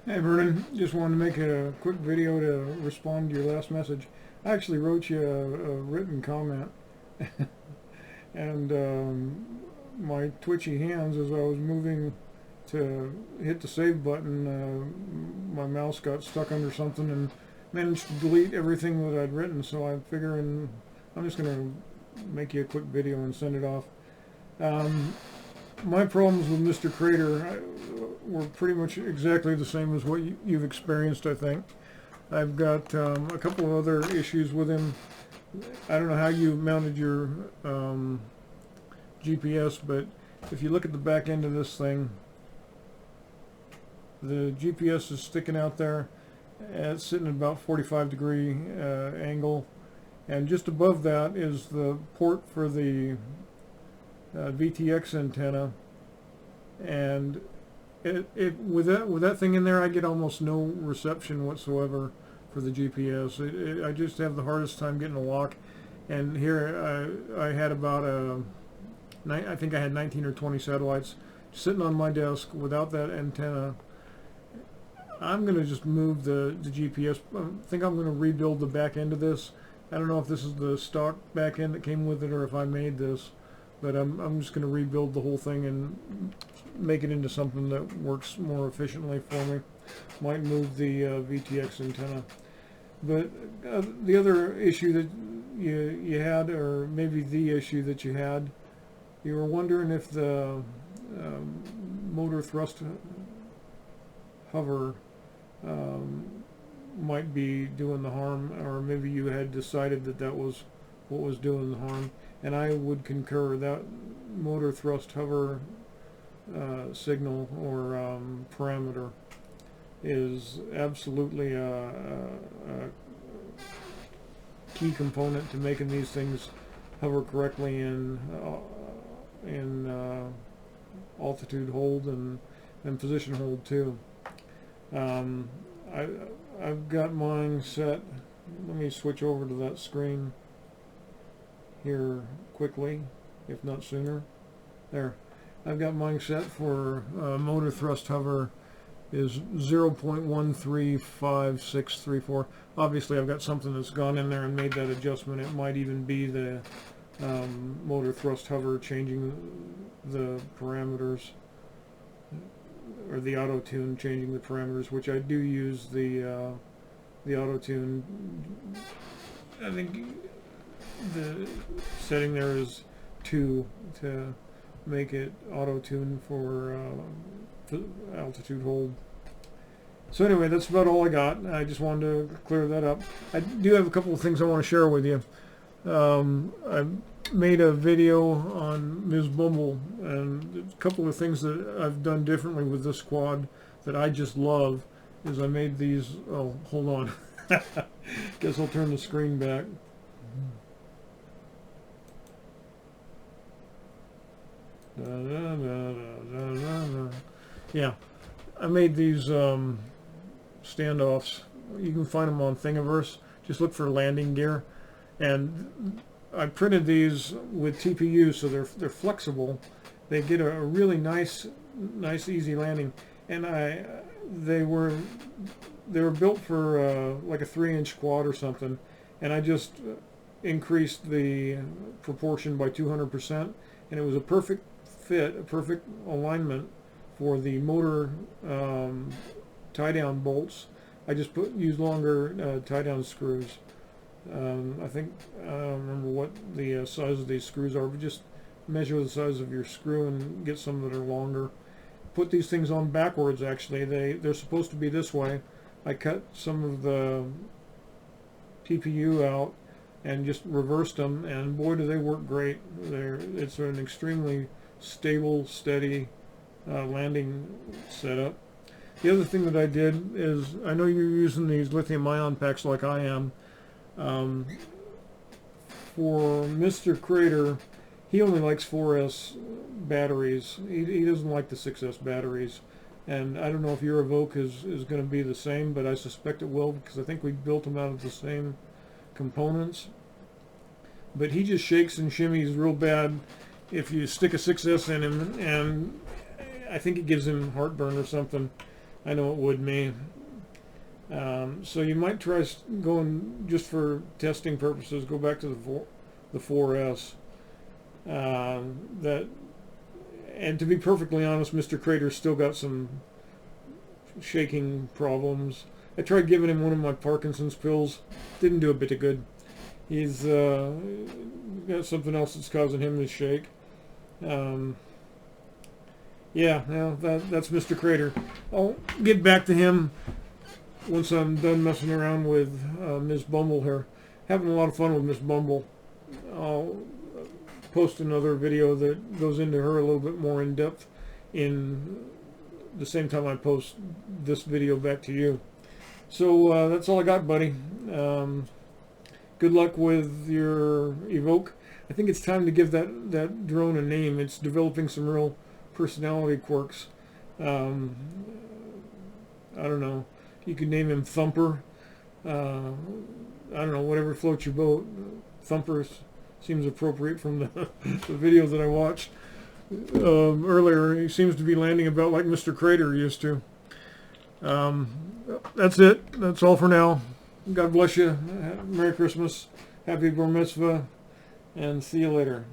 Hey Vernon, just wanted to make a quick video to respond to your last message. I actually wrote you a written comment, and my twitchy hands as I was moving to hit the save button, my mouse got stuck under something and managed to delete everything that I'd written. So I'm figuring I'm just going to make you a quick video and send it off. My problems with Mr. Crater were pretty much exactly the same as what you've experienced, I think. I've got a couple of other issues with him. I don't know how you mounted your GPS, but if you look at the back end of this thing, the GPS is sticking out there. It's sitting at about 45-degree angle, and just above that is the port for the VTX antenna, and with that thing in there, I get almost no reception whatsoever for the GPS. I just have the hardest time getting a lock. And here I had about I think I had 19 or 20 satellites sitting on my desk without that antenna. I'm going to just move the GPS. I think I'm going to rebuild the back end of this. I don't know if this is the stock back end that came with it or if I made this. But I'm just going to rebuild the whole thing and make it into something that works more efficiently for me. Might move the VTX antenna. But the other issue that you had, or maybe the issue that you had, you were wondering if the motor thrust hover might be doing the harm, or maybe you had decided that that was what was doing the harm. And I would concur that motor thrust hover signal or parameter is absolutely a key component to making these things hover correctly in altitude hold and position hold too. I've got mine set. Let me switch over to that screen here quickly, if not sooner. There, I've got mine set for motor thrust hover is 0.135634. Obviously I've got something that's gone in there and made that adjustment. It might even be the motor thrust hover changing the parameters, or the auto tune changing the parameters, which I do use the auto tune. I think the setting there is 2 to make it auto tune for altitude hold. So anyway, that's about all I got. I just wanted to clear that up. I do have a couple of things I want to share with you. I made a video on Ms. Bumble, and a couple of things that I've done differently with this quad that I just love is I made these. Oh, hold on. Guess I'll turn the screen back. Yeah, I made these standoffs. You can find them on Thingiverse. Just look for landing gear, and I printed these with TPU, so they're flexible. They get a really nice easy landing, and they were built for like a 3-inch quad or something, and I just increased the proportion by 200%, and it was a perfect fit, a perfect alignment for the motor tie-down bolts. I just used longer tie-down screws. I think I don't remember what the size of these screws are, but just measure the size of your screw and get some that are longer. Put these things on backwards. Actually, they're supposed to be this way. I cut some of the TPU out and just reversed them, and boy, do they work great. It's an extremely stable, steady landing setup. The other thing that I did is, I know you're using these lithium-ion packs like I am. For Mr. Crater, he only likes 4S batteries. He doesn't like the 6S batteries. And I don't know if your Evoke is going to be the same, but I suspect it will, because I think we built them out of the same components. But he just shakes and shimmies real bad if you stick a 6S in him, and I think it gives him heartburn or something. I know it would me. So you might try going, just for testing purposes, go back to the 4S. That, and to be perfectly honest, Mr. Crater's still got some shaking problems. I tried giving him one of my Parkinson's pills. Didn't do a bit of good. He's got something else that's causing him to shake. Yeah, well, that's Mr. Crater. I'll get back to him once I'm done messing around with Ms. Bumble here. Having a lot of fun with Miss Bumble. I'll post another video that goes into her a little bit more in depth in the same time I post this video back to you. So that's all I got, buddy. Good luck with your Evoke. I think it's time to give that drone a name. It's developing some real personality quirks. I don't know. You could name him Thumper. I don't know, whatever floats your boat. Thumper seems appropriate from the video that I watched earlier. He seems to be landing about like Mr. Crater used to. That's it. That's all for now. God bless you. Merry Christmas. Happy Bar Mitzvah. And see you later.